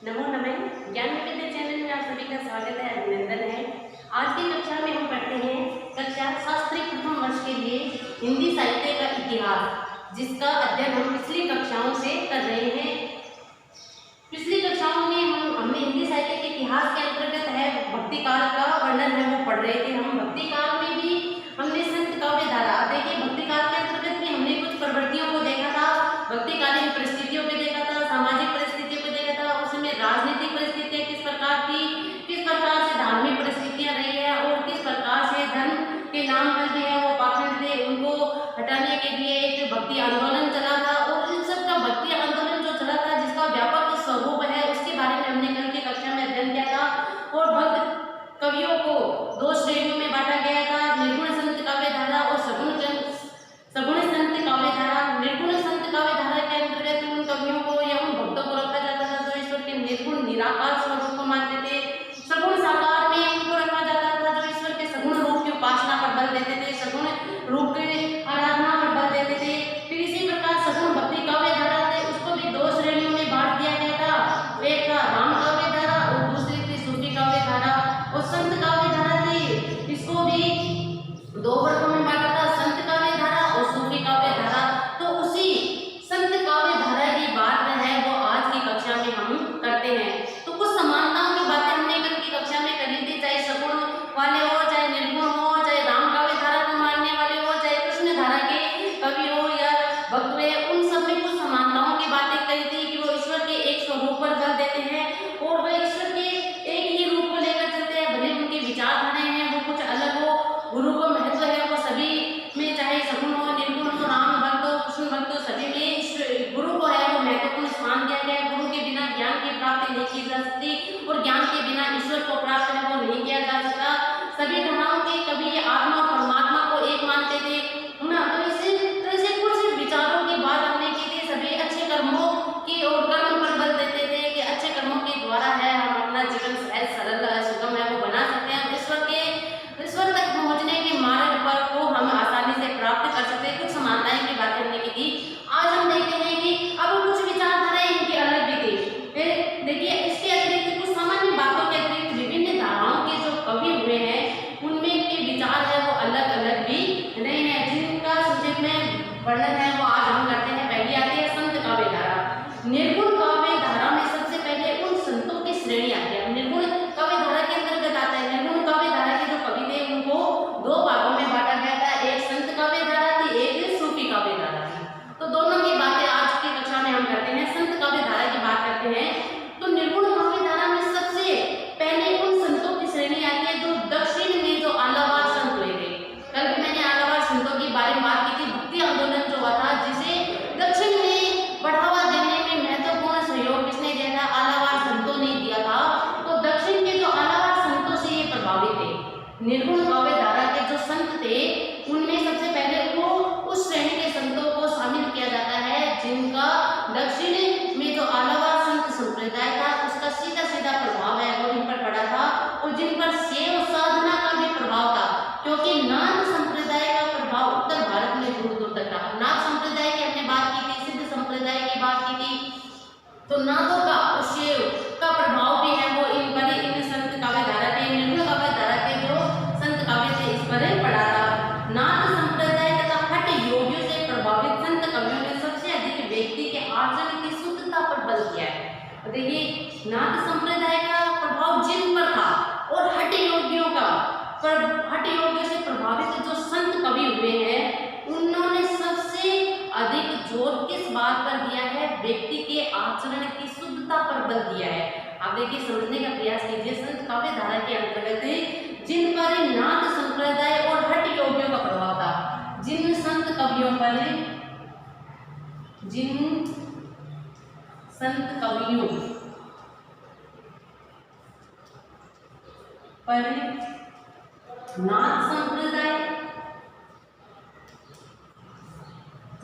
नमो नमः। ज्ञान विविधता चैनल में आप सभी का स्वागत है, अभिनंदन है। आज की कक्षा में हम पढ़ते हैं कक्षा शास्त्री प्रथम वर्ष के लिए हिंदी साहित्य का इतिहास, जिसका अध्ययन हम पिछली कक्षाओं से कर रहे हैं। पिछली कक्षाओं में हमने हिंदी साहित्य के इतिहास के अंतर्गत है भक्ति काल का वर्णन है वो पढ़ रहे थे। हम भक्ति काल में भी हमने संत काव्य धारा, देखिए भक्ति काल के अंतर्गत भी हमने कुछ प्रवृत्तियों को देखा था, भक्तिकालीन परिस्थितियों को देखा था, सामाजिक परिस्थितियों को देखा था, उसमें राजनीतिक परिस्थितियां किस प्रकार थी, किस प्रकार से धार्मिक परिस्थितियां रही है और किस प्रकार से धर्म के नाम पर जो है वो पाखंड थे उनको हटाने के लिए एक भक्ति आंदोलन चला था। और इन सब का भक्ति आंदोलन जो चला था जिसका व्यापक स्वरूप है उसके बारे में हमने कल की कक्षा में अध्ययन किया था। और भक्त कवियों को दो श्रेणियों में बांटा गया था, निर्गुण संत काव्य धारा और सगुण संत काव्य धारा। निर्गुण संत काव्य धारा के अंतर्गत उन कवियों को या उन भक्तों को रखा जाता था जो ईश्वर के निर्गुण निराकार स्वरूप को मानते थे। सगुण साकार में उनको रखा जाता था जो ईश्वर के सगुण रूप की उपासना पर बल देते थे, सगुण रूप की आराधना पर बल देते थे। फिर इसी प्रकार सगुण भक्ति काव्य धारा थे उसको भी दो श्रेणियों में बांट दिया गया था, एक था राम काव्य धारा और दूसरी थी सूफी काव्य धारा। और संत काव्य धारा थी इसको भी दो वर्गों में बांटा था, संत काव्य धारा और सूफी काव्य धारा। तो उसी संत काव्य धारा की बात है वो आज की कक्षा में हम करते हैं। तो कुछ समानताओं की बातें हमने कल की कक्षा में करी थी, चाहे सगुण वाले हो, चाहे निर्गुण हो, चाहे राम काव्य धारा को मानने वाले हो, चाहे कृष्ण धारा के कवि हो या भक्त हो, उन सब में कुछ समानताओं की बातें कही थी कि वो ईश्वर के एक स्वरूप पर बल देते हैं और वह ईश्वर के एक ही रूप को लेकर चलते हैं, भले उनके विचारधाराएं हैं वो कुछ अलग हो, गुरु को महत्व है वो सभी में, चाहे सगुण हो, निर्गुण हो, राम भक्त हो, कृष्ण भक्त हो, सभी में गुरु को है वो महत्वपूर्ण स्थान दिया गया है। गुरु के बिना ज्ञान की प्राप्ति नहीं की जा सकती और ज्ञान के बिना ईश्वर को प्राप्त है वो नहीं किया जा सकता। सभी धाराओं के कवि आत्मा और परमात्मा को एक मानते थे ना। तो इसी तरह से कुछ विचारों की बात हमने की थी। सभी अच्छे कर्मों की और कर्म पर बल देते थे कि अच्छे कर्मों के द्वारा है हम अपना जीवन सहज सरल सुगम है वो बना सकते हैं, ईश्वर तक पहुंचने के मार्ग पर को हम आसानी से प्राप्त कर सकते हैं। कुछ समानताएं की बातें हमने की थी। आज हम देखते हैं कि अब कुछ विचारधाराएं इनकी अलग भी थी। देखिए इसके अतिरिक्त कुछ सामान्य बातों के अतिरिक्त विभिन्न धाराओं के जो कवि हुए हैं उनमें के विचार है वो अलग अलग भी रहे हैं, जिनका संक्षेप में वर्णन है वो आज हम करते हैं। पहली आती है संत काव्य धारा। निर्गुण काव्य धारा में सबसे पहले उन संतों की श्रेणी आती है। निर्गुण काव्य धारा के अंतर्गत आता है। निर्गुण काव्य धारा के जो कवि थे उनको दो भागों में बांटा गया था, एक संत काव्य धारा थी, एक सूफी काव्य धारा थी। तो दोनों की बातें आज की कक्षा में हम करते हैं। संत काव्य धारा की बात करते हैं तो निर्गुण काव्य धारा में सबसे पहले उन संतों की श्रेणी आती है जो दक्षिण में जो आलावार संत हुए थे। कल भी मैंने आलावार संतों के बारे में बात की थी। भक्ति आंदोलन जो हुआ था जिसे दक्षिण में बढ़ावा देने में महत्वपूर्ण सहयोग किसने दिया था? आलावार संतों ने दिया था। तो दक्षिण के जो आलावार संतों से ये प्रभावित थे। निर्गुण काव्य धारा के जो संत थे उनमें सबसे पहले वो उस श्रेणी के संतों को शामिल किया जाता है जिनका दक्षिण में जो आलावार संत संप्रदाय था उसका सीधा सीधा प्रभाव है वो इन पर पड़ा था और जिन पर सेव साधना का भी प्रभाव था, क्योंकि नाथ संप्रदाय का प्रभाव उत्तर भारत में दूर दूर तक था। नाथ संप्रदाय की हमने बात की थी, सिद्ध संप्रदाय की बात की थी, तो नाथों का और सेव का प्रभाव भी है वो इन पर इन संत काव्य धारा के, निर्गुण काव्य धारा के जो संत काव्य थे इस पर पड़ा था। नाथ संप्रदाय तथा हठ योगियों से प्रभावित संत कवियों ने सबसे अधिक व्यक्ति के आचरण की शुद्धता पर बल दिया है। देखिए नाथ संप्रदाय का प्रभाव जिन पर था और हठ योगियों से प्रभावित जो संत कवि हुए हैं उन्होंने सबसे अधिक जोर किस बात पर दिया है? व्यक्ति के आचरण की शुद्धता पर बल दिया है। आप देखिए समझने का प्रयास कीजिए। संत काव्य धारा के अंतर्गत जिन पर नाथ संप्रदाय और हठ योगियों का प्रभाव था, जिन संत कवियों पर नाथ संप्रदाय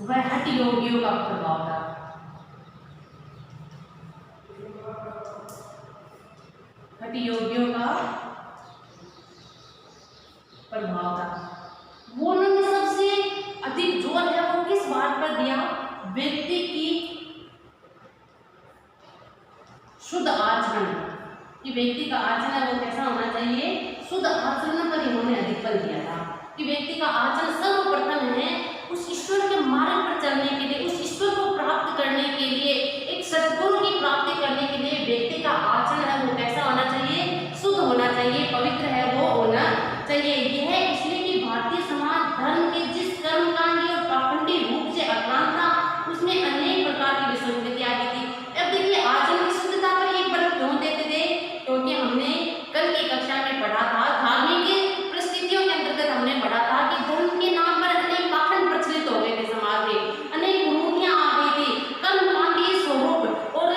वह हठ योगियों का प्रभाव था। हठ योगियों का प्रभाव था। वो उन्होंने सबसे अधिक जोर है वो किस बात पर दिया? व्यक्ति की शुद्ध आचरण, कि व्यक्ति का आचरण है वो कैसा होना चाहिए, शुद्ध आचरण पर इन्होंने अधिक बल दिया था कि व्यक्ति का आचरण सर्वप्रथम है उस ईश्वर के मार्ग पर चलने के लिए, उस ईश्वर को प्राप्त करने के लिए, एक सद्गुण की प्राप्ति करने के लिए व्यक्ति का आचरण है वो कैसा होना चाहिए, शुद्ध होना चाहिए, पवित्र है वो होना चाहिए। यह इसलिए कि भारतीय समाज धर्म के जिस कर्मकांडी और पाखंडी रूप से आक्रांत था उसमें अनेक प्रकार की विसंगति आ गई थी। अब देखिए आचरण की शुद्धता पर एक बल क्यों देते थे, क्योंकि हमने कल की कक्षा में पढ़ा था, धार्मिक परिस्थितियों के अंतर्गत हमने पढ़ा था कि धर्म के नाम पर अनेक पाखंड प्रचलित हो गए थे समाज में, अनेक मूर्तियां आ गई थी, कर्मकांडीय स्वरूप और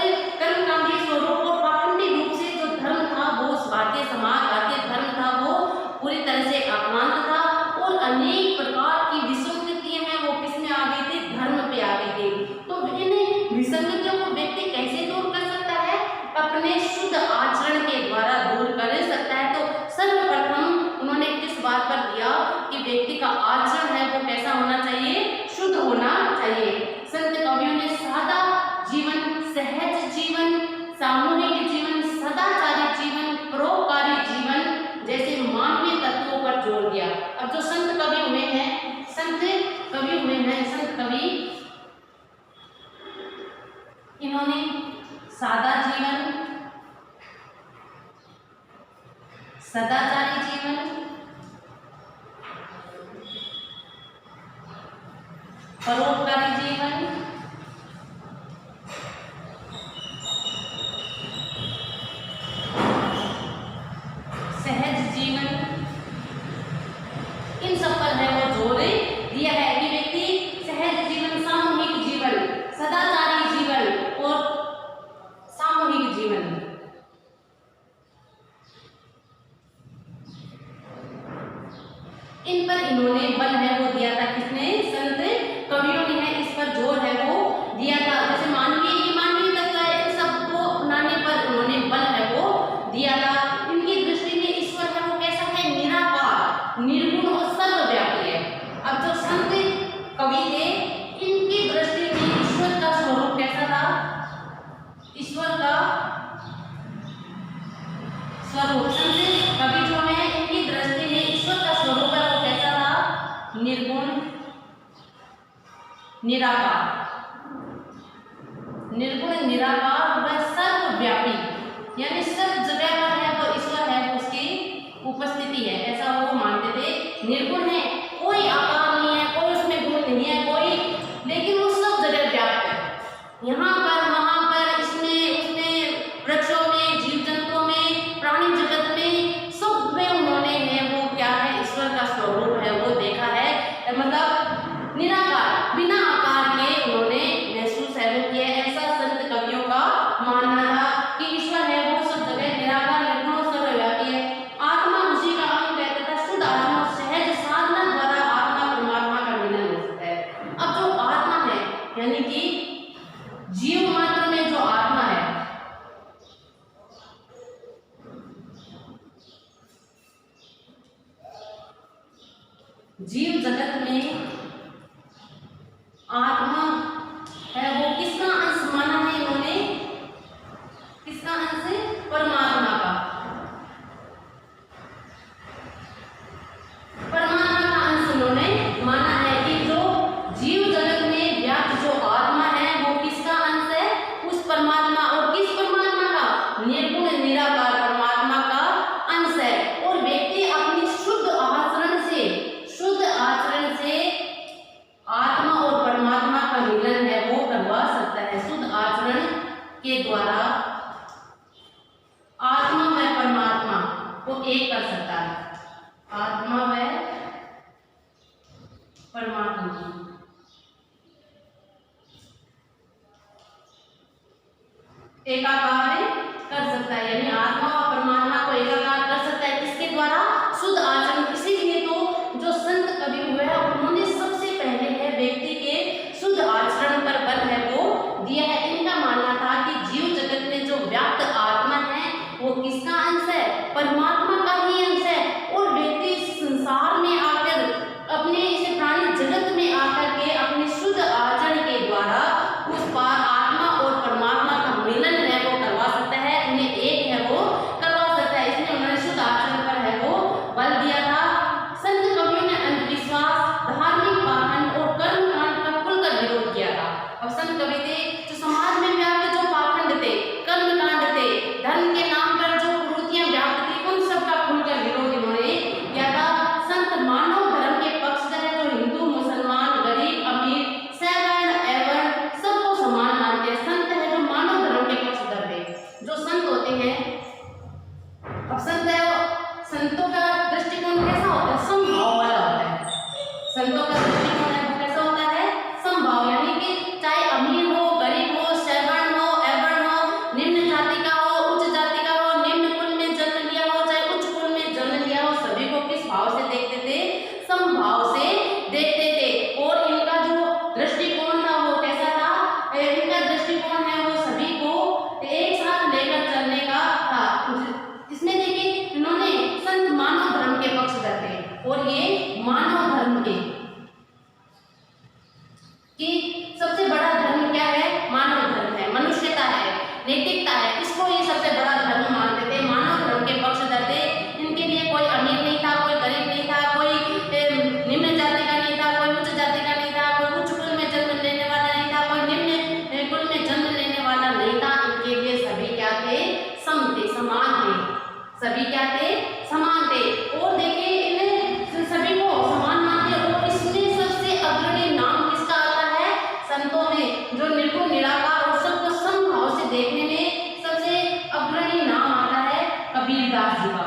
पाखंडी रूप से जो धर्म था वो भारतीय समाज, भारतीय धर्म था वो पूरी तरह से आक्रांत था और अनेक प्रकार की विसंगतियां हैं वो किसमें आ गई थी, धर्म पे आ गई थी। तो इन विसंगतियों को व्यक्ति कैसे दूर कर सकता है, अपने शुद्ध आचरण के द्वारा दूर कर सकता है। तो सर्वप्रथम उन्होंने किस बात पर दिया कि व्यक्ति का आचरण है वो कैसा होना चाहिए, शुद्ध होना चाहिए। संत कवियों ने सादा जीवन, सहज जीवन, सामूहिक जीवन, सदाचारी जीवन, परोपकारी जीवन जैसे मानवीय तत्वों पर जोर दिया। अब जो संत कवि हुए हैं, संत कवि इन्होंने सादा जीवन, सदाचारी जीवन, परोपकारी जीवन, सहज जीवन, इन सब पर है वो जोर दिया है कि व्यक्ति सहज जीवन, सामूहिक जीवन, सदाचारी जीवन और सामूहिक जीवन, इन पर इन्होंने बल है वो दिया था। किसने, संत कवियों ने है इस पर जोर है वो दिया था। जैसे मानवीय तत्व है, इन सबको अपनाने पर उन्होंने बल है वो दिया था। इनकी दृष्टि में ईश्वर है वो कैसा है, निराकार, निर्गुण और सर्वव्यापी है। अब जो संत कवि थे इनकी दृष्टि में ईश्वर का स्वरूप कैसा था, ईश्वर का स्वरूप, संत कवि जो है इनकी दृष्टि में ईश्वर का स्वरूप है वो कैसा था, निर्गुण, निराकार व सर्वव्यापी, यानी सब जगह पर है वो ईश्वर है, उसकी उपस्थिति है, ऐसा वो मानते थे। निर्गुण है, कोई आकार नहीं है, कोई उसमें गुण नहीं है, कोई, लेकिन वो सब जगह व्याप्त है, यहाँ पर वहाँ पर, इसमें उसमें, वृक्षों में, जीव जंतुओं में, प्राणी जगत में, सब में उन्होंने है वो क्या है, ईश्वर का स्वरूप है वो देखा है। मतलब निराकार, बिना आकार के उन्होंने महसूस है वो किया। ऐसा संत कवियों का मानना था कि ईश्वर है वो सब जगह निराकार, निर्गुण और सर्वव्यापी है। आत्मा उसी का अंग कहता था। शुद्ध आत्मा सहज साधना द्वारा आत्मा परमात्मा का मिलन हो सकता है। अब जो आत्मा है यानी कि जीव मात्र में जो आत्मा है, जीव जगत में आत्मा है वो किसका अंश माना है इन्होंने, किसका अंश, परमात्मा का, परमात्मा का अंश उन्होंने माना है कि जो जीव जगत में व्याप्त जो आत्मा है वो किसका अंश है, उस परमात्मा, और किस परमात्मा का, निर्गुण निराकार परमात्मा का अंश है। और व्यक्ति अपनी शुद्ध आचरण से आत्मा और परमात्मा का मिलन है वो करवा सकता है। शुद्ध आचरण के द्वारा आत्मा व परमात्मा को एक कर सकता है, आत्मा व परमात्मा एकाकार कर सकता है, यानी आत्मा और परमात्मा को एकाकार कर सकता है। किसके द्वारा, शुद्ध आचरण। इसीलिए तो जो संत कवि हुए हैं उन्होंने सबसे पहले है व्यक्ति के शुद्ध आचरण पर बल है वो दिया है। इनका मानना था कि जीव जगत में जो व्याप्त आत्मा है वो किसका अंश है, परमात्मा का ही अंश है। और व्यक्ति इस संसार में आकर, अपने इस प्राणी जगत में आकर के अपने शुद्ध आचरण के द्वारा उस पार आत्मा और परमात्मा का मिलन है वो करवा सकता है। कि सबसे बड़ा धर्म क्या है? मानव धर्म है, मनुष्यता है, नैतिकता है, इसको ये सबसे बड़ा धर्म मानते थे, मानव धर्म के पक्षधर थे। इनके लिए कोई अमीर नहीं था, कोई गरीब नहीं था, कोई निम्न जाति का नहीं था, कोई उच्च जाति का नहीं था, कोई उच्च कुल में जन्म लेने वाला नहीं था, कोई निम्न कुल में जन्म लेने वाला नहीं था। इनके लिए सभी क्या थे? सम थे, समान थे, सभी क्या थे? समान थे। और देखिए इन्हें सभी को समान मानते। और इसमें सबसे अग्रणी नाम किसका आता है? संतों में, जो निर्गुण निराकार और सबको समभाव से देखने में सबसे अग्रणी नाम आता है कबीरदास जी का।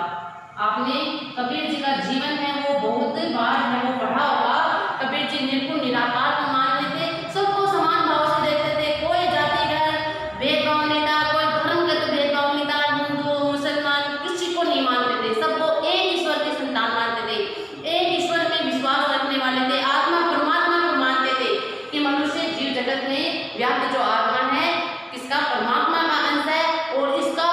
आपने कबीर जी का जीवन है वो बहुत बार है वो पढ़ा होगा। कबीर जी निर्गुण निराकार को मानते थे, सबको समान भाव से देखते थे, कोई जातिगत भेदभाव नहीं था, कोई धर्मगत भेदभाव नहीं था, हिंदू मुसलमान किसी को नहीं मानते थे, सबको एक ईश्वर की संतान मानते थे, एक ईश्वर में विश्वास रखने वाले थे, आत्मा परमात्मा को मानते थे कि मनुष्य जीव जगत में व्याप्त जो आत्मा है किसका? परमात्मा का अंश है। और इसका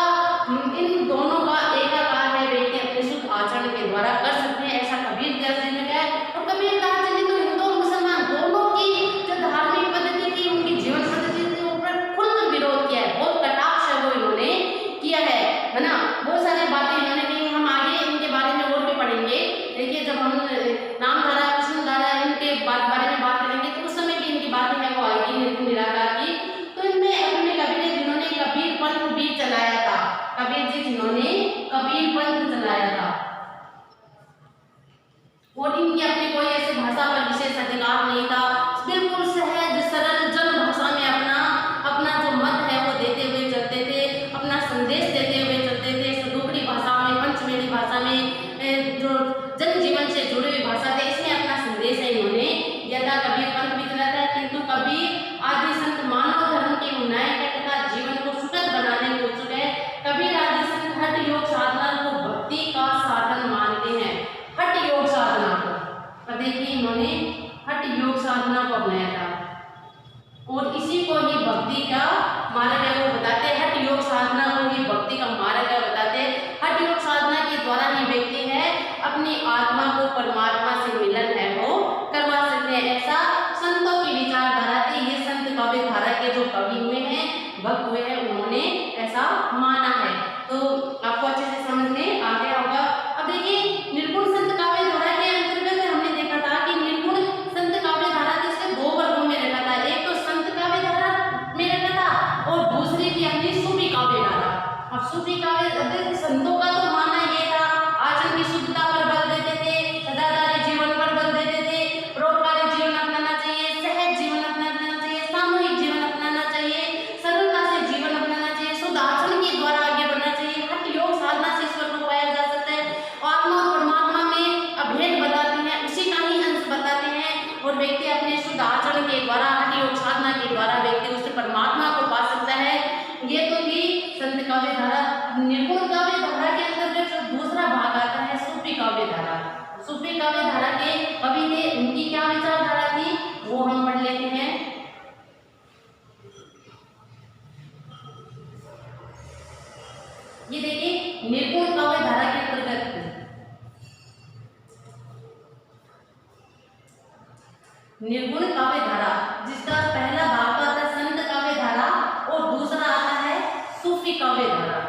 इन दोनों का एकाकार है, व्यक्ति अपने शुद्ध आचरण के द्वारा कर सकते हैं, ऐसा कबीरदास जी ने कहा। और कबीरदास जी ने तो हिंदू और मुसलमान दोनों की जो धार्मिक पद्धति थी, उनकी जीवन पद्धति थी, ऊपर खुलकर विरोध किया है, बहुत कटाक्ष है वो इन्होंने किया है ना। बहुत सारी बातें इन्होंने की, हम आगे इनके बारे में और भी पढ़ेंगे। देखिए जब हम नामधारा, कृष्णधारा इनके बारे में बात करेंगे तो उस समय भी इनकी बातें हैं वो आएगी निर्गुण निराकार की। तो इनमें अपने कबीर जिन्होंने कबीर पंथ भी चलाया था, कबीर जी जिन्होंने कबीर पंथ चलाया था, और इनकी अपनी कोई ऐसी भाषा पर विशेष अधिकार नहीं था, बिल्कुल सहज सरल जन भाषा में अपना अपना जो मत है वो देते हुए चलते थे, अपना संदेश देते हुए चलते थे। सदुपरी भाषा में, पंचमेली भाषा में, जो जनजीवन से जुड़ी हुई भाषा थे, इसमें अपना संदेश है इन्होंने यदा कबीर पंथ भी चलाता है। किंतु कबीर आदि संत मानव धर्म के उन्नयन तथा जीवन को सुखद बनाने को उत्सुक है। कबीर आदि संत हठ योग साधना को भक्ति का साधन मानते हैं, हठ योग साधना को। अब देखिए इन्होंने हठ योग साधना को अपनाया था और इसी को ही भक्ति का मार्ग है वो बताते हैं। हठ योग साधना को ही भक्ति का मार्ग है बताते हैं। हठ योग साधना के द्वारा ही व्यक्ति है अपनी आत्मा को परमात्मा से मिलन है वो करवा सकते हैं, ऐसा संतों की विचारधारा थी। ये संत काव्य धारा के जो कवि हुए हैं, भक्त हुए हैं, उन्होंने ऐसा माना है। तो आपको अच्छे से समझ में आ गया होगा। अब देखिए निर्गुण संत काव्य धारा के अंतर्गत हमने देखा था कि निर्गुण संत काव्य धारा किसके दो वर्गों में रखा था, एक तो संत काव्य धारा में रखा था और दूसरी थी अपनी सूफी काव्य धारा। अब सूफी काव्य संतों का तो मानना ये था आचरण की शुद्धता पर बल देते थे, सदाचारी जीवन पर बल देते थे, परोपकारी जीवन अपनाना चाहिए, सहज जीवन अपनाना चाहिए, सामूहिक जीवन अपनाना चाहिए, सरलता से जीवन अपनाना चाहिए, शुद्ध आचरण के द्वारा आगे बढ़ना चाहिए। हठ योग साधना से ईश्वर को पाया जा सकता है। आत्मा और परमात्मा में अभेद बताते हैं, उसी का ही अंश बताते हैं और व्यक्ति अपने शुद्ध आचरण के द्वारा, हठ योग साधना के द्वारा व्यक्ति उससे परमात्मा को पा सकता है। ये तो थी संत काव्य धारा। निर्गुण काव्य धारा के अंतर्गत जो दूसरा भाग आता है सूफी काव्य धारा। सूफी काव्य धारा के कवि थे, उनकी क्या विचारधारा थी वो हम पढ़ लेते हैं। ये देखिए निर्गुण काव्य धारा के अंतर्गत निर्गुण काव्य धारा जिसका पहला भाग आता है संत काव्य धारा और दूसरा आता है सूफी काव्य धारा।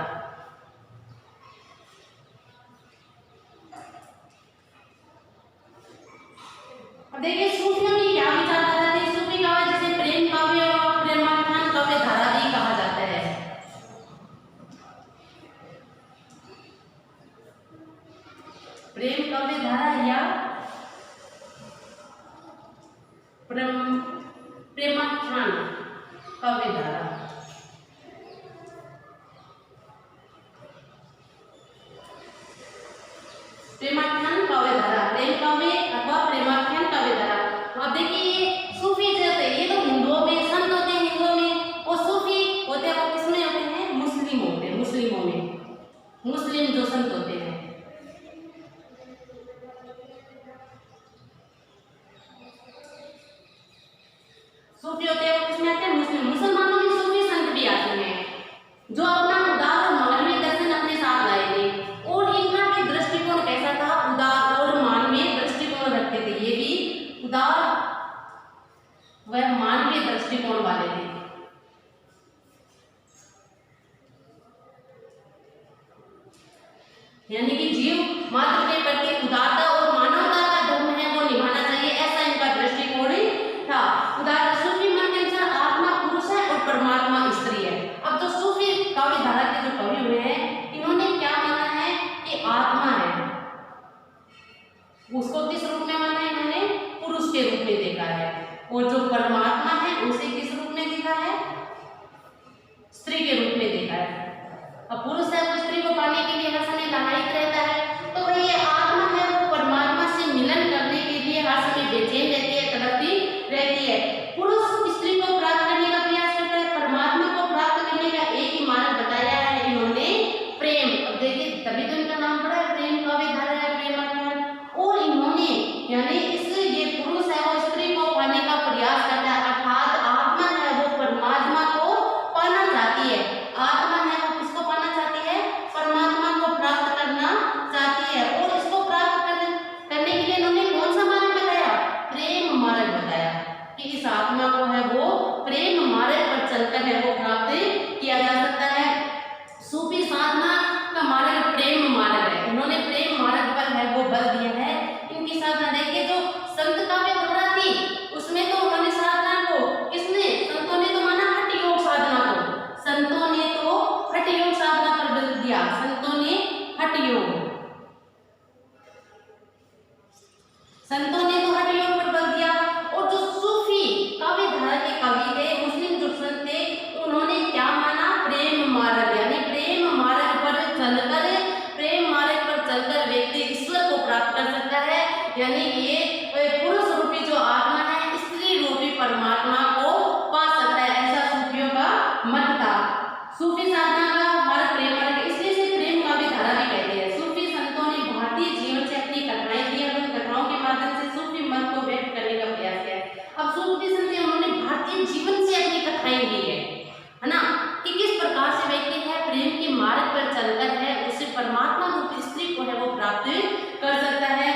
अब देखिए सूफियों की क्या विचारधारा थी। सूफी काव्य जिसे प्रेम काव्य और प्रेमाख्यान काव्य धारा भी कहा जाता है। प्रेम काव्य धारा या प्रेमाख्यान काव्य धारा। प्रेमाख्यान काव्य धारा, प्रेम काव्य अथवा प्रेमाख्यान काव्य धारा। अब देखिए सूफी जो होते हैं ये तो हिंदुओं में संत होते हैं, हिंदुओं में, और सूफी होते हैं वो किसमें होते हैं? मुस्लिम होते हैं, मुस्लिमों में, मुस्लिम जो संत होते हैं। सूफी होते हैं वो किसमें आते हैं? मुस्लिम। मुसलमानों में सूफी संत भी आते हैं जो अपना उदार और मानवीय दर्शन अपने साथ लाए थे और इनका भी दृष्टिकोण कैसा था? उदार और मानवीय दृष्टिकोण रखते थे। ये भी उदार व दृष्टिकोण वाले थे। यानी कि जीव मात्र के प्रति उदारता और मानवता का धर्म है वो निभाना चाहिए, ऐसा इनका दृष्टिकोण था। उदार सूफी मन के अनुसार आत्मा पुरुष है और परमात्मा स्त्री है। अब तो सूफी काव्य धारा के जो कवि हुए हैं इन्होंने क्या माना है कि आत्मा है, उसको किस रूप में माना है, इन्होंने पुरुष के रूप में देखा है, और जो परमात्मा है उसे किस रूप में देखा है, स्त्री के रूप में देखा है। अब पुरुष है वो स्त्री को पाने के लिए हर समय लालायित रहता है, तो वही ये आत्मा है वो परमात्मा से मिलन करने के लिए हर समय बेचैन रहती है, तड़पती रहती है। पुरुष स्त्री को प्राप्त करने का प्रयास करता है, परमात्मा को प्राप्त करने का एक ही मार्ग बताया है इन्होंने, प्रेम। अब देखिए तभी तो इनका नाम पड़ा है प्रेम काव्य धारा है, प्रेमाख्यान। और इन्होंने यानी इस ये पुरुष है वो स्त्री को पाने का प्रयास करता है, अर्थात आत्मा है वो परमात्मा को पाना चाहती है। आत्मा है वो किसको पाना चाहती है, परमात्मा को प्राप्त करना चाहती है। और इसको प्राप्त करने के लिए इन्होंने कौन सा मार्ग बताया, प्रेम मार्ग बताया, कि इस आत्मा को है वो प्रेम मार्ग पर चलकर है वो प्राप्त किया जा सकता है। सूफी साधना का मार्ग प्रेम मार्ग है, उन्होंने प्रेम मार्ग पर है वो बल दिया है। इनकी साधना देखिए, जो संत काव्य धारा थी उसमें तो उन्होंने साधना को किसने, संतों ने तो माना हठ योग साधना को, संतों ने तो हठ योग साधना पर बल दिया, संतों ने हठ योग, संतों ने तो हठ योग पर बल दिया। और जो सूफी काव्य धारा के कवि थे, मुस्लिम जो संत थे, उन्होंने क्या माना, प्रेम मार्ग, यानी प्रेम मार्ग पर चलकर, प्रेम मार्ग पर चलकर व्यक्ति ईश्वर को प्राप्त कर सकता है। यानी ये पुरुष रूपी जो आत्मा है स्त्री रूपी परमात्मा को पा सकता है, ऐसा सूफियों का मत था। सूफी साधना का मार्ग प्रेम मार्ग, इसलिए इसे प्रेम काव्य धारा भी कहते हैं। सूफी संतों ने भारतीय जीवन से अपनी कथाएं दी और उन कथाओं के माध्यम से सूफी मत को व्यक्त करने का प्रयास किया। अब सूफी संत उन्होंने भारतीय जीवन से अपनी कथाएं दी है ना, कि किस प्रकार से व्यक्ति है प्रेम के मार्ग पर चलकर है उसे परमात्मा रूपी स्त्री को है वो प्राप्त कर सकता है।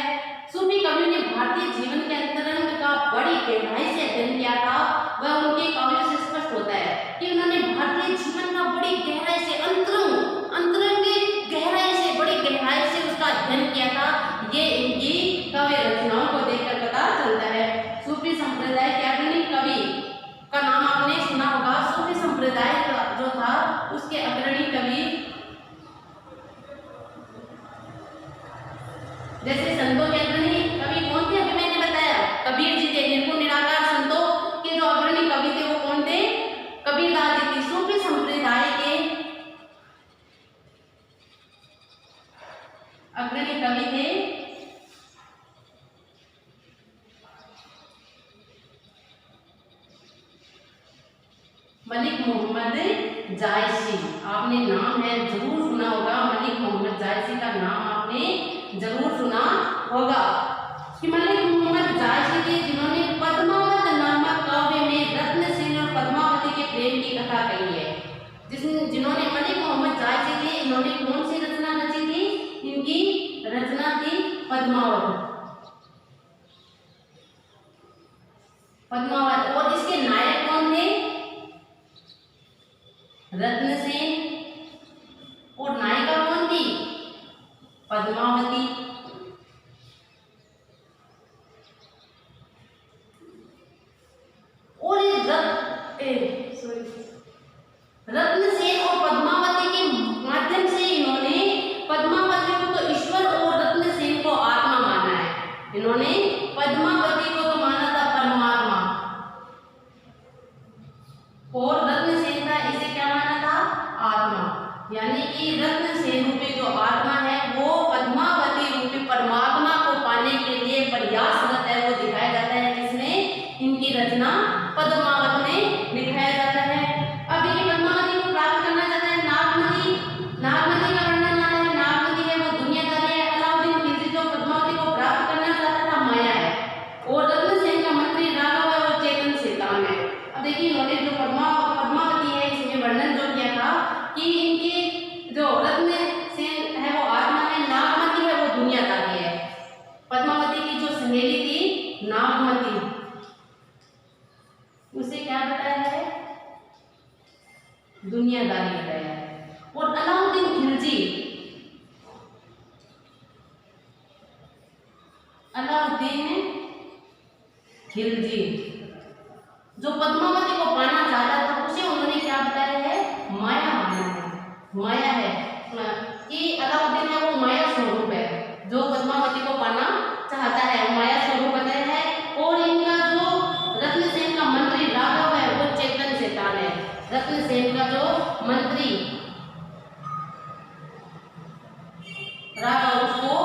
सूफी कवियों ने भारतीय जीवन के अंतरंग का बड़ी गहराई से अध्ययन किया था। वह उनके काव्यों से स्पष्ट होता है कि उन्होंने भारतीय जीवन का बड़ी गहराई से अंतरंग की गहराई से, बड़ी गहराई से उसका अध्ययन किया था। ये इनकी काव्य रचनाओं को देखकर पता चलता है। सूफी संप्रदाय के अग्रणी कवि का नाम आपने सुना होगा। सूफी संप्रदाय जो था उसके अग्रणी कवि जैसे संतों के अग्रणी कवि कौन थे, अभी मैंने बताया कबीर जी थे। निर्गुण निराकार संतों के जो अग्रणी कवि थे वो कौन थे, कबीरदास जी थे। सूफी संप्रदाय के अग्रणी कवि थे मलिक मोहम्मद जायसी। आपने नाम है जरूर सुना होगा, मलिक मोहम्मद जायसी का नाम आपने जरूर सुना होगा कि मलिक मोहम्मद जायसी थे जिन्होंने पद्मावत नामक काव्य में रत्नसेन और पद्मावती के प्रेम की कथा कही है। जिन्होंने मलिक मोहम्मद जायसी थे, इन्होंने कौन सी रचना रची थी, इनकी रचना थी पद्मावत। और इसके नायक कौन थे, रत्नसेन, और नायिका कौन थी, पद्मावती। और रत्नसेन और पद्मावती के माध्यम से इन्होंने पद्मावती को तो ईश्वर और रत्नसेन को आत्मा माना है। इन्होंने पद्मावती को तो माना था परमात्मा और रत्नसेन था इसे क्या माना था, आत्मा। यानी कि रत्नसेन रूपी जो आत्मा है वो पद्मावती रूपी परमात्मा को पाने के लिए प्रयासरत है, वो दिखाया जाता है जिसमें इनकी रचना पद्मावत में दिखाया जाता है। अब देखिए पद्मावती को प्राप्त करना चाहता है नागमती का वर्णन आता है। नागमती है वो दुनियादारी है। अलाउद्दीन खिलजी जो पद्मावती को प्राप्त करना चाहता था माया है, और रत्नसेन का मंत्री राघव है वो चेतन सिद्धांत है। अब देखिए इन्होंने जो पद्मावती है इसमें वर्णन जो किया था कि इनकी जो रत्नसेन है वो आत्मा है, नागमती है वो दुनियादारी है। पद्मावती की जो सहेली थी नागमती, उसे क्या बताया है? दुनियादारी बताया है। और अलाउद्दीन खिलजी, अलाउद्दीन खिलजी जो पद्मावती को पाना चाहता था, उसे उन्होंने क्या बताया है? माया माना है। माया है कि अलाउद्दीन है वो माया स्वरूप है, जो पद्मावती को पाना चाहता है माया स्वरूप बताया है। और इनका जो रत्नसेन का मंत्री राघव है वो चेतन शैतान है। रत्नसेन का जो मंत्री राघव, उसको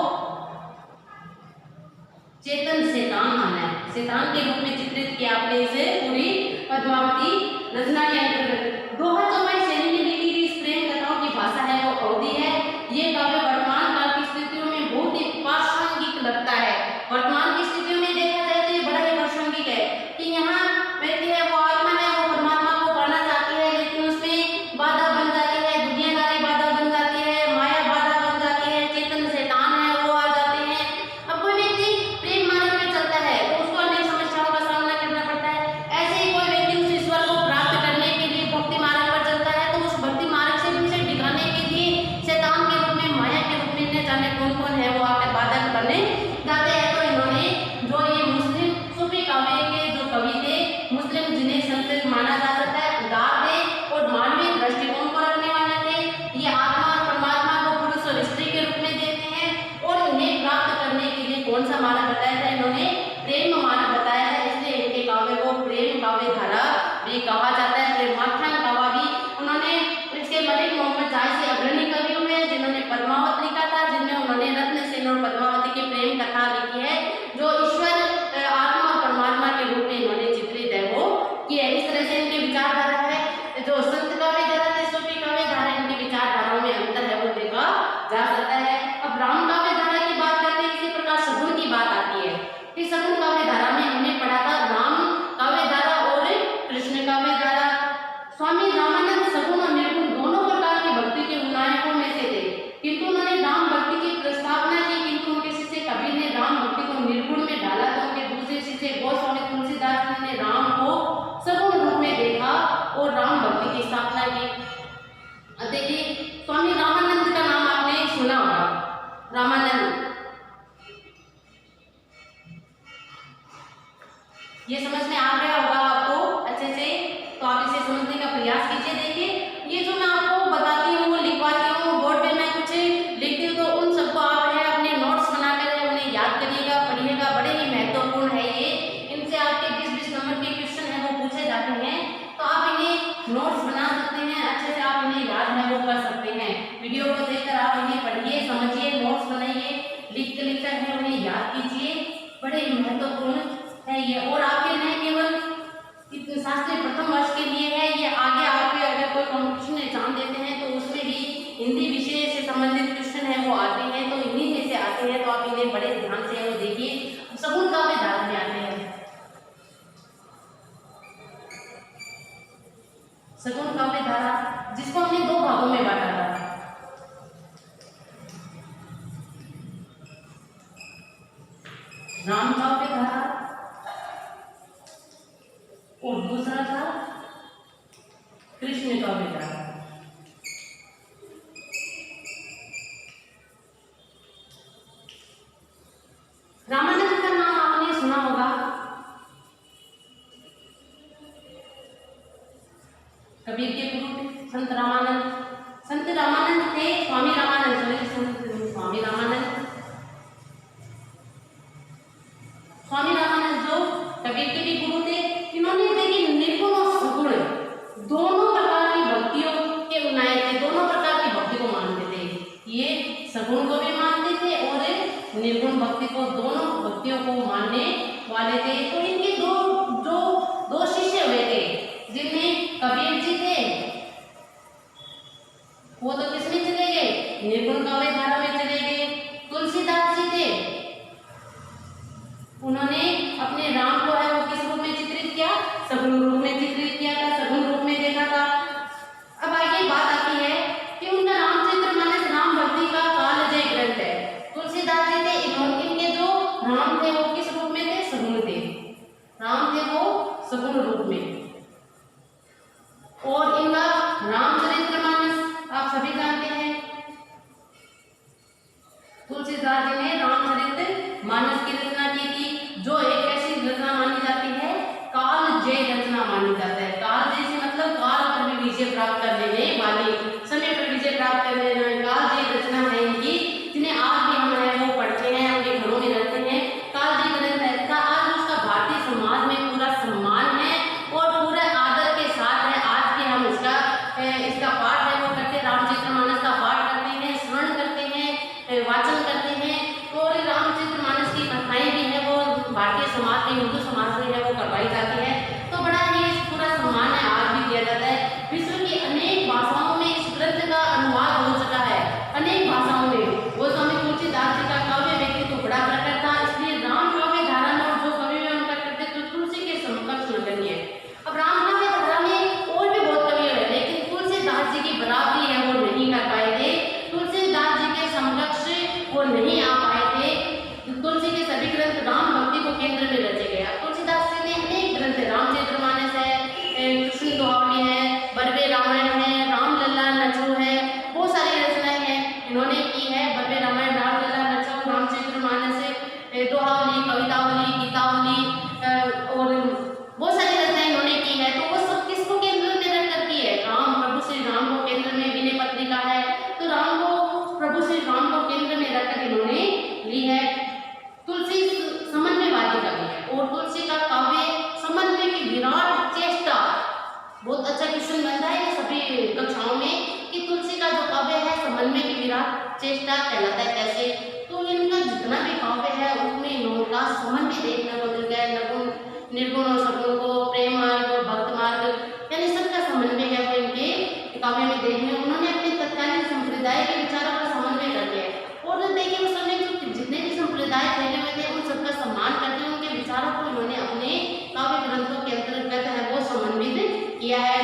चेतन शैतान माना है, शैतान के रूप में चित्रित किया आपने इसे पूरी पद्मावती रचना के अंतर्गत। दोहा चौपाई शैली में लिखी गई इस प्रेम कथाओं की भाषा है वो अवधि है। ये काव्य वर्तमान काल की स्थितियों में बहुत ही प्रासंगिक लगता है। वर्तमान की स्थितियों में देखा जाए तो ये बड़ा ही प्रासंगिक है कि यहाँ व्यक्ति है वो आत्मा है वो परमात्मा को पाना चाहती है, लेकिन उसमें बाधा बन जाती है, दुनियादारी बाधा बन जाती है, माया बाधा बन जाती है, चेतन शैतान है वो आ जाते हैं। अब कोई व्यक्ति प्रेम मार्ग में चलता है तो उसको अनेक समस्याओं का सामना करना पड़ता है। ऐसे ही कोई व्यक्ति उस ईश्वर को प्राप्त करने के लिए भक्ति मार्ग पर चलता है तो उस भक्ति मार्ग से उसे दिखाने के लिए शैतान के रूप में, माया के रूप में न जाने कौन कौन है वो आकर बाधक बने जाते हैं। तो इन्होंने जो ये मुस्लिम सूफी काव्य के जो कवि थे, मुस्लिम जिन्हें संत माना जा सकता है, उदार थे और मानवीय दृष्टिकोण को रखने वाले थे। ये आत्मा और परमात्मा को पुरुष और स्त्री के रूप में देखते हैं और इन्हें प्राप्त करने के लिए कौन सा मार्ग बताया था? इन्होंने प्रेम मार्ग बताया है, इसलिए इनके काव्य को प्रेम काव्य धारा भी कहा जाता है। प्रेमाख्यान काव्य भी उन्होंने, इसके मलिक मोहम्मद जायसी से अग्रणी कवियों में जिन्होंने पद्मावत लिखा था, जिनमें उन्होंने रत्नसेन और पद्मावती की प्रेम कथा लिखी है, जो ईश्वर आत्मा और परमात्मा के रूप में इन्होंने चित्रित है वो कि इस तरह से इनके विचारधारा है। जो संत काव्य धारा थे, सूफी काव्य धारा, इनकी विचारधाराओं में अंतर है वो देखा जा सकता है। अब राम काव्य धारा की बात करते हैं, इसी प्रकार सगुन की बात आती है कि सगुन काव्य धारा में हमने पढ़ा था राम काव्य धारा और कृष्ण काव्य धारा। स्वामी रामानंद सगुन और निर्गुण दोनों प्रकार की भक्ति के उन्नायकों में से थे, किंतु उन्होंने राम भक्ति की प्रस्तावना की, किंतु उनके शिष्य कबीर ने राम भक्ति को निर्गुण में डाला, तो उनके दूसरे शिष्य गोस्वामी तुलसीदास जी ने राम को सगुण रूप में देखा और राम भक्ति की स्थापना की। देखिए स्वामी रामानंद का नाम आपने सुना होगा, रामानंद, ये समझ में आ गया होगा आपको अच्छे से, तो आप इसे समझने का प्रयास कीजिए। देखिए ये जो मैं आपको बताती हूँ, लिखवाती हूँ, बोर्ड पे मैं कुछ लिखती हूँ, तो उन सबको आप है अपने नोट्स बनाकर उन्हें याद करिएगा, पढ़िएगा, बड़े ही महत्वपूर्ण है ये। इनसे आपके 20-20 नंबर के क्वेश्चन है वो पूछे जाते हैं, तो आप इन्हें नोट्स बना सकते हैं, अच्छे से आप इन्हें याद है वो कर सकते हैं। वीडियो को देखकर आप इन्हें पढ़िए, समझिए, नोट्स बनाइए, लिखकर है उन्हें याद कीजिए, बड़े महत्वपूर्ण है ये। और आपके नहीं केवल शास्त्री प्रथम वर्ष के लिए है ये, आगे आप अगर कोई कॉम्पिटिशन एग्जाम देते हैं तो उसमें भी हिंदी विषय से संबंधित क्वेश्चन है वो आते हैं, तो इन्हीं में से आते हैं, तो आप इन्हें बड़े ध्यान से वो देखिए। सगुन काव्य धारा में आते हैं, सगुन काव्य धारा जिसको हमने 2 भागों में बांटा था। राम काव्य धारा और दूसरा था कृष्ण काव्य धारा। रामानंद का नाम आपने सुना होगा, कबीर के गुरु संत रामानंद। संत रामानंद थे, स्वामी रामानंद, स्वामी रामानंद, स्वामी रामानंद जो कबीर के भी गुरु थे। इन्होंने देखिए निर्गुण और सगुण दोनों प्रकार की भक्तियों के उन्नायक थे, दोनों प्रकार की भक्ति को मानते थे। ये सगुण को भी मानते थे और निर्गुण भक्ति को, दोनों भक्तियों को मानने वाले थे। तो इनके दो शिष्य हुए थे, जिनमें कबीर जी थे, वो तो किसमें चले गए? निर्गुण काव्य धारा में चले गए। तुलसीदास जी थे, उन्होंने अपने राम को है वो किस रूप में चित्रित किया? सगुण रूप में चित्रित किया था, सगुण रूप में देखा था। अब आगे बात आती है कि उनका रामचरितमानस राम भक्ति का कालजयी ग्रंथ है। तुलसीदास जी थे, इनके जो राम थे वो किस रूप में थे? सगुण थे, राम थे वो सगुण रूप में। कक्षाओं में कि तुलसी का जो काव्य है समन्वय की विराट चेष्टा कहलाता है। कैसे? तो इनका जितना भी काव्य है उसमें इनका समन्वय देखने को मिलता है। नगुण निर्गुण और सगुण को, प्रेम मार्ग और भक्त मार्ग, यानी सबका समन्वय है वो इनके काव्य में देखने। उन्होंने अपने तत्कालीन संप्रदाय के विचारों का समन्वय कर दिया है। और देखिए उस समय जितने भी संप्रदाय फैले हुए थे उन सबका सम्मान करते हुए उनके विचारों को उन्होंने अपने काव्य ग्रंथों के अंतर्गत है वो समन्वित किया है।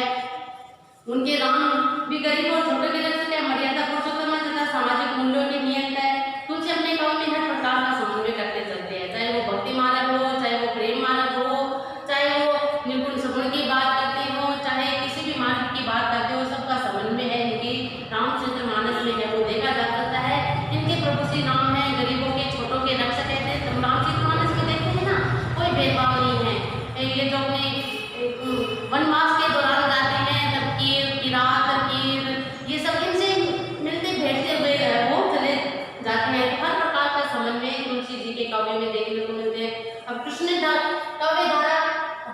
उनके राम भी गरीब और छोटे के लक्ष्य है, मर्यादा पुरुषोत्तम तथा सामाजिक मूल्यों के नियंता है। तुलसी अपने काव्य में हर प्रकार का समन्वय करते चलते हैं, चाहे वो भक्ति मार्ग हो, चाहे वो प्रेम मार्ग हो, चाहे वो निर्गुण सगुण की बात करते हो, चाहे किसी भी मार्ग की बात करते हो, सबका समन्वय है इनकी रामचरितमानस में है वो देखा जा सकता है। इनके प्रभु श्री राम है, गरीबों के छोटों के रक्षक कहते हैं। तुम रामचरितमानस में देखते हैं ना, कोई भेदभाव नहीं है। ये जो अपने वनवास के दौरान जाते हैं तब किरात तरकीब ये सब इनसे मिलते भेंटते हुए वो चले जाते हैं। हर प्रकार का समन्वय तुलसी जी के काव्य में देखने को मिलते हैं। अब कृष्ण काव्य धारा,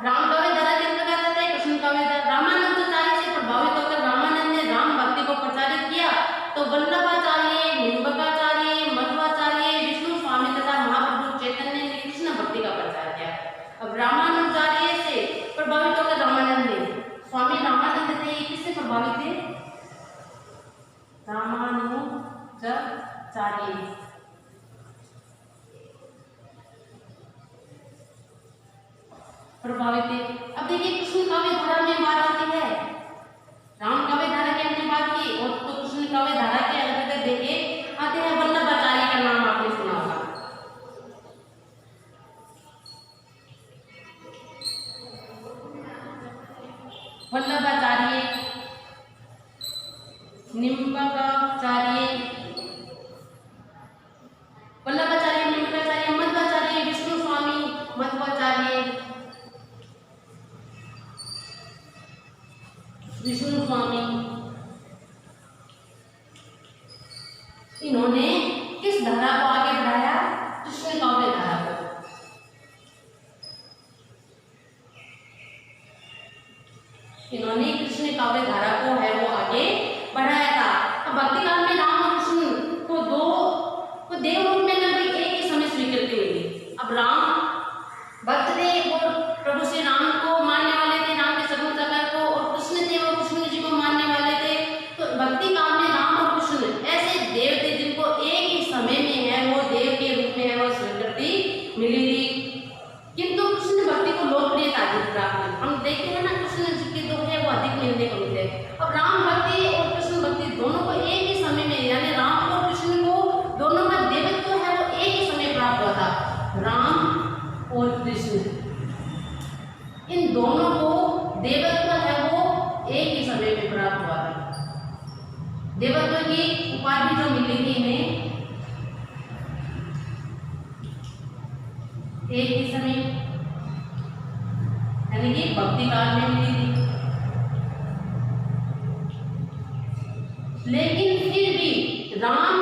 राम काव्य धारा के अंतर्गत आता है कृष्ण काव्य धारा। रामानंदाचार्य से प्रभावित होकर रामानंद ने राम भक्ति को प्रचारित किया तो वल्लभाचार्य, निम्बकाचार्य, मध्वाचार्य, विष्णु स्वामी तथा महाप्रभु चैतन्य ने कृष्ण भक्ति का प्रचार किया। अब रामानुजाचार्य से प्रभावित होकर रामानंद ने, स्वामी रामानंद थे, किससे प्रभावित थे? रामानुजाचार्य। प्रभावित थे। अब देखिए कृष्ण काव्य धारा में बात आती है, राम काव्य धारा की हमने बात की और तो कृष्ण काव्य धारा के अंतर्गत देखिए आते हैं वल्लभाचार्य का नाम आपने सुना होगा। वल्लभाचार्य, निम्बकाचार्य, वल्लभाचार्य, निम्बकाचार्य, मध्वाचार्य, विष्णु स्वामी, मध्वाचार्य, विष्णु स्वामी, इन्होंने किस धारा को आगे बढ़ाया? कृष्ण काव्य धारा को। इन्होंने कृष्ण काव्य धारा को है वो आगे बढ़ाया था। अब भक्ति काल में राम और कृष्ण को देव रूप में लगभग एक ही समय स्वीकृति मिली। अब राम भक्त थे और प्रभु श्री राम को मानने वाले थे, राम के सगुण साकार को, और कृष्ण थे वो कृष्ण जी को मानने वाले थे। तो भक्ति काल में राम और कृष्ण ऐसे देव थे जिनको एक ही समय में है वो देव के रूप में है वो स्वीकृति मिली थी। किंतु कृष्ण भक्ति को लोकप्रियता अधिक प्राप्त हुई। हम देखते हैं ना कृष्ण जी के जो है वो अधिक मिलने को मिलते हैं। अब राम भक्ति और कृष्ण भक्ति दोनों को एक ही समय में, यानी राम और कृष्ण को दोनों का देवत्व है वो एक ही समय प्राप्त हुआ था। राम और कृष्ण इन दोनों को देवत्व है वो एक ही समय में प्राप्त हुआ था। देवत्व की उपाधि जो मिली थी इन्हें एक ही समय, यानी कि भक्ति काल में मिली थी। लेकिन फिर भी राम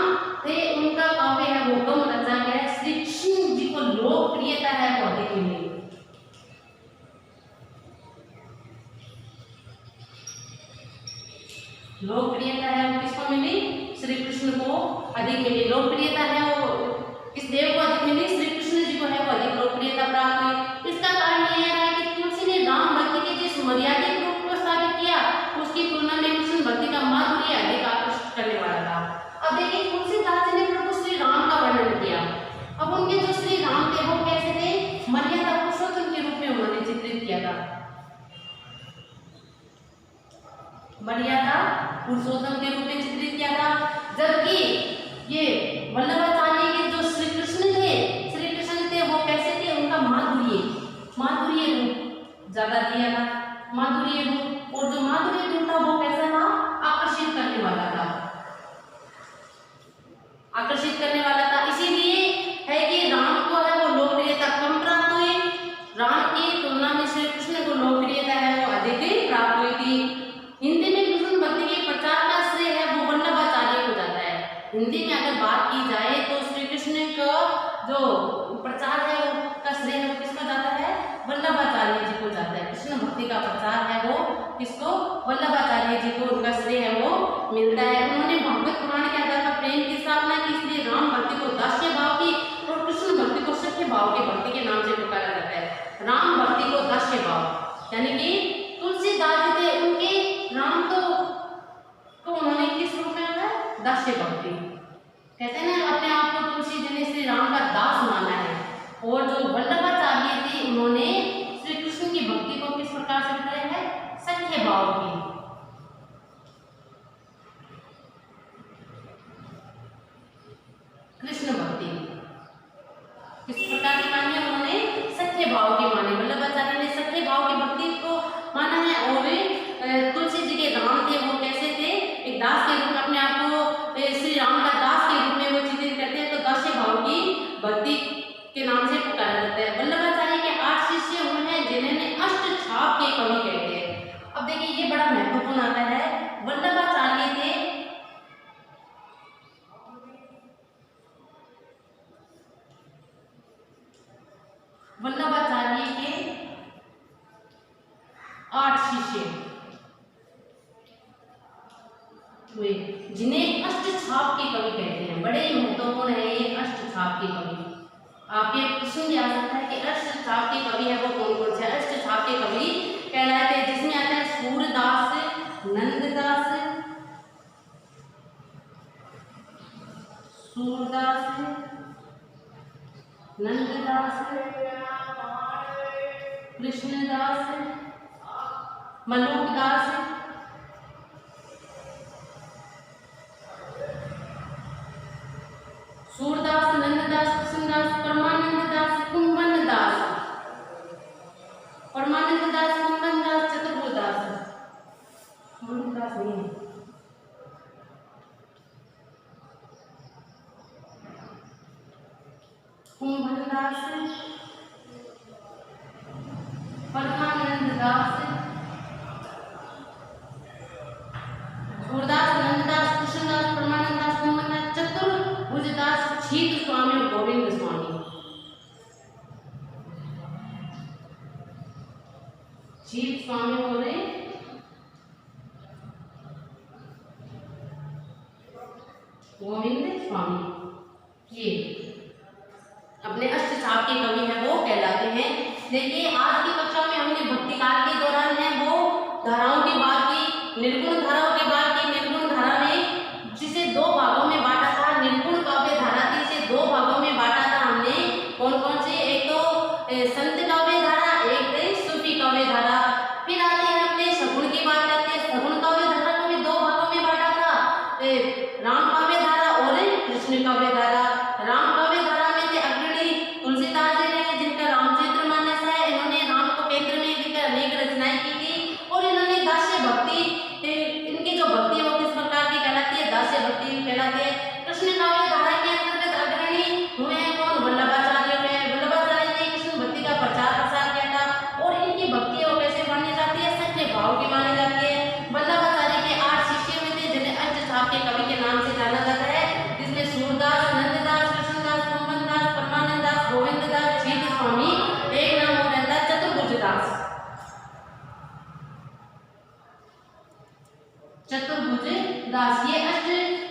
थे उनका काव्य है वो कम रचा गया, श्री कृष्ण जी को लोकप्रियता है वो अधिक मिली। लोकप्रियता है वो किसको मिली? श्री कृष्ण को अधिक मिली। लोकप्रियता है वो किस देव को अधिक मिली? श्री कृष्ण जी को है वो अधिक लोकप्रियता प्राप्त हुई। इसका कारण यह है कि तुलसी ने राम भक्ति के जिस मर्यादित रूप को स्थापित किया उसकी तुलना में कृष्ण भक्ति का माधुर्य अधिक आकर्षित करने वाला था। अब देखिए तुलसीदास जी ने प्रभु श्री राम का वर्णन किया। अब उनके जो श्री राम थे वो कैसे थे? मर्यादा पुरुषोत्तम के रूप में उन्होंने चित्रित किया था। मर्यादा पुरुषोत्तम के रूप में चित्रित किया था। जबकि ये वल्लभाचार्य के जो श्री कृष्ण थे वो कैसे थे? उनका माधुर्य रूप ज्यादा दिया था। माधुर्य रूप, और जो माधुर्य रूप था वो कैसा था? आकर्षित करने वाला था। आकर्षित करने वाला था। इसीलिए है कि राम को है वो लोकप्रियता कम प्राप्त हुई, राम की तुलना में श्री कृष्ण को लोकप्रियता है वो अधिक प्राप्त हुई थी। हिंदी में कृष्ण भक्ति के प्रचार का श्रेय है वो वल्लभाचार्य को जाता है। हिंदी में अगर बात की जाए तो श्री कृष्ण का जो प्रचार है उसका श्रेय है वो किसको जाता है? वल्लभाचार्य जी को जाता है। कृष्ण भक्ति का प्रचार है वो किसको? वल्लभाचार्य चार्य जी को उनका श्रेय है वो मिलता है। उन्होंने भागवत पुराण के आधार पर प्रेम की स्थापना की, इसलिए राम भक्ति को दास्य भाव की और कृष्ण भक्ति को सख्य भाव की भक्ति के नाम से पुकारा जाता है। राम भक्ति को दास्य भाव यानी कि तुलसीदास जी थे, उनके राम तो उन्होंने किस रूप में होता है? दास्य भक्ति। कहते हैं ना अपने आप को तुलसी जी ने श्री राम का दास माना है। और जो वल्लभाचार्य थे उन्होंने श्री कृष्ण की भक्ति को किस प्रकार से बताया है? सख्य भाव की। कृष्ण भक्ति किस प्रकार की मानी है? उन्होंने सख्य भाव की मानी। वल्लभाचार्य ने सख्य भाव की भक्ति को माना है। और तुलसी जी के राम थे वो कैसे थे? एक दास के रूप में अपने आप को श्री राम का दास के रूप में वो चित्रित करते हैं, तो दास्य भाव की भक्ति के नाम से पुकारा जाता है। वल्लभाचार्य के 8 शिष्य हुए हैं जिन्हें अष्ट छाप के कवि कहते हैं। अब देखिए ये बड़ा महत्वपूर्ण आता है। वल्लभाचार्य थे वल्लभाचार्य के 8 शिष्य हुए जिन्हें अष्ट छाप के कवि कहते हैं। बड़े ही महत्वपूर्ण है ये अष्ट छाप के कवि। आपके प्रश्न भी आ सकता है कि अष्ट छाप के कवि है वो कौन कौन से? अष्ट छाप के कवि कहलाते हैं जिसमें आता है सूरदास, नंददास, सूरदास, नंददास, कृष्णदास, मलुकदास, सूरदास, नंददास, कृष्णदास, परमानंददास, कुंभनदास, परमानंददास, कुंभनदास, चतुर्भुजदास, कुंभनदास नहीं, कुंभनदास, परमानंददास, सूरदास, नंददास, कृष्णदास, परमानंददास, कुंभनदास, चतुर्भुजदास, क्षीर स्वामी और गोविंद स्वामी। क्षीर स्वामी बोले गोविंद स्वामी, ये अपने अष्ट छाप के कवि हैं वो कहलाते हैं। देखिए आज की कक्षा में हमने भक्ति काल के दौरान है वो धाराओं की बात की, निर्गुण धाराओं की बात की। निर्गुण धारा में जिसे 2 भागों में बांटा था, निर्गुण काव्य धारा थी, इसे 2 भागों में बांटा था हमने। कौन कौन से? एक तो संत काव्य धारा, एक सूफी काव्य धारा। फिर आते हैं अपने सगुण की बात करते हैं। सगुण काव्य धारा को भी 2 भागों में बांटा था, राम काव्य धारा और कृष्ण काव्य धारा। राम काव्य धारा में थे अग्रणी तुलसीदास जी ने, जिनका रामचरितमानस है। इन्होंने राम को केंद्र में लेकर अनेक रचनाएं की थी। और इन्होंने दास्य भक्ति, इनकी जो भक्ति है वो किस प्रकार की कहलाती है? दास्य भक्ति कहलाती है। कृष्ण काव्य धारा के अंतर्गत अग्रणी हुए हैं कौन? वल्लभाचार्य हुए। वल्लभाचार्य ने कृष्ण भक्ति का प्रचार प्रसार किया था। और इनकी भक्ति वो कैसे मानी जाती है? सच्चे भाव की मानी जाती है। वल्लभाचार्य के 8 शिष्य हुए थे जिन्हें अष्ट छाप के कवि के नाम से जाना जाता है, जिसमें सूरदास, नंददास, कृष्णदास, कुंभनदास, परमानंददास, गोविंददास, क्षीर स्वामी, एक नाम और रहता है चतुर्भुजदास। चतुर्भुजदास ये अष्ट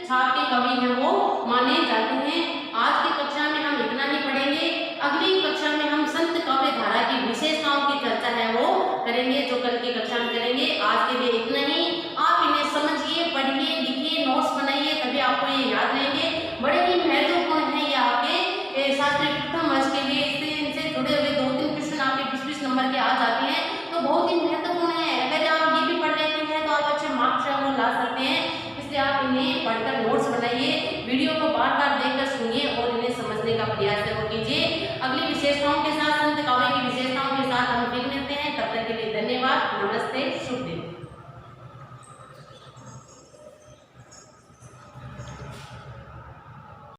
छाप के कवि हैं वो माने जाते हैं। आज की कक्षा में हम इतना ही पढ़ेंगे। अगली कक्षा में हम संत काव्य धारा की विशेषताओं की चर्चा है वो करेंगे, जो कल की कक्षा में करेंगे। आज के लिए इतना ही। आप इन्हें समझिए, पढ़िए, लिखिए, नोट्स बनाइए, तभी आपको ये याद रहेंगे। बड़े ही महत्वपूर्ण है ये आपके शास्त्रीय प्रथम वर्ष के लिए। इनसे जुड़े हुए 2-3 क्वेश्चन आपके 20-20 नंबर के आ जाते हैं, तो बहुत ही महत्वपूर्ण है। अगर आप ये भी पढ़ लेते हैं तो आप अच्छे मार्क्स वो ला सकते हैं। इसलिए आप इन्हें पढ़कर नोट्स बनाइए, वीडियो को बार बार देखकर सुनिए और इन्हें समझने का प्रयास कीजिए। अगली विशेषताओं के